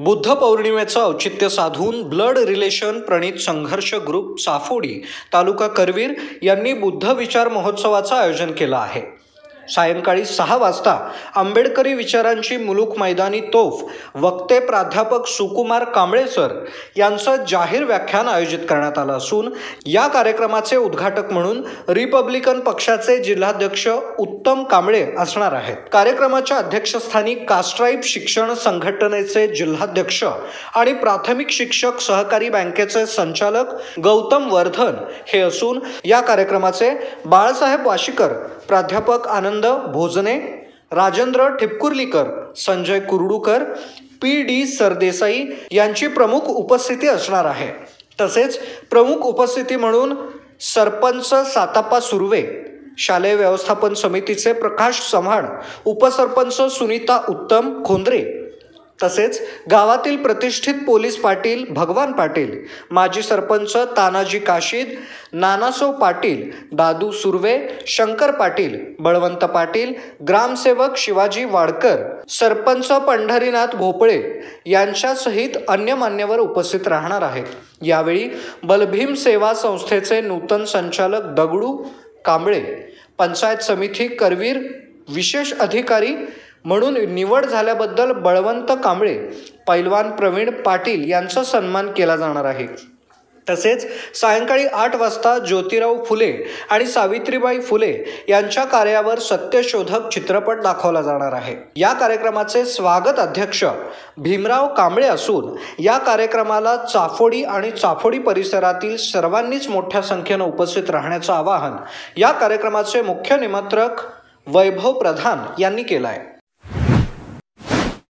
बुद्ध पौर्णिमेचं औचित्य साधून blood relation प्रणित संघर्ष ग्रुप चाफोडी तालुका करवीर यांनी बुद्ध विचार महोत्सवाचं आयोजन केलं आहे। सायंकाळी 6 वाजता आंबेडकरी विचारांची मुलूक मैदानी तोफ वक्ते प्राध्यापक सुकुमार कांबळे सर यांचं जाहीर व्याख्यान आयोजित करण्यात आलं असून या कार्यक्रमाचे उद्घाटक म्हणून रिपब्लिकन पक्षाचे जिल्हाध्यक्ष उत्तम कांबळे असणार आहेत। कार्यक्रमाच्या अध्यक्षस्थानी कास्ट्राईब शिक्षण संघटनेचे जिल्हाध्यक्ष आणि प्राथमिक शिक्षक सहकारी बँकेचे संचालक गौतम वर्धन हे असून या कार्यक्रमाचे बाळासाहेब वाशीकर, प्राध्यापक आनंद भोजने, राजेंद्र ठिपकुर्लीकर, संजय कुरडूकर, पी.डी. सरदेसाई यांची प्रमुख उपस्थिती असणार आहे। तसेच प्रमुख उपस्थिती म्हणून सरपंच सातापा सुर्वे, शालेय व्यवस्थापन समितीचे प्रकाश चव्हाण, उपसरपंच सुनीता उत्तम खोंद्रे, तसेच गावातील प्रतिष्ठित पोलीस पाटील भगवान पाटील, माजी सरपंच तानाजी काशीद, नानासो पाटील, दादू सुर्वे, शंकर पाटील, बळवंत पाटील, ग्रामसेवक शिवाजी वाडकर, सरपंच पंढरीनाथ भोपळे यांच्यासहित अन्य मान्यवर उपस्थित राहणार आहेत। यावेळी बलभीम सेवा संस्थेचे नूतन संचालक दगडू कांबळे, पंचायत समिती करवीर विशेष अधिकारी म्हणून निवड झाल्याबद्दल बळवंत कांबळे, पैलवान प्रवीण पाटील यांचा सन्मान केला जाणार आहे। तसेच सायंकाळी 8 वाजता ज्योतिराव फुले आणि सावित्रीबाई फुले यांच्या कार्यावर सत्यशोधक चित्रपट दाखवला जाणार आहे। या कार्यक्रमाचे स्वागत अध्यक्ष भीमराव कांबळे असून या कार्यक्रमाला चाफोडी आणि चाफोडी परिसरातील सर्वांनीच मोठ्या संख्येने उपस्थित राहण्याचं आवाहन या कार्यक्रमाचे मुख्य निमंत्रक वैभव प्रधान यांनी केलं आहे।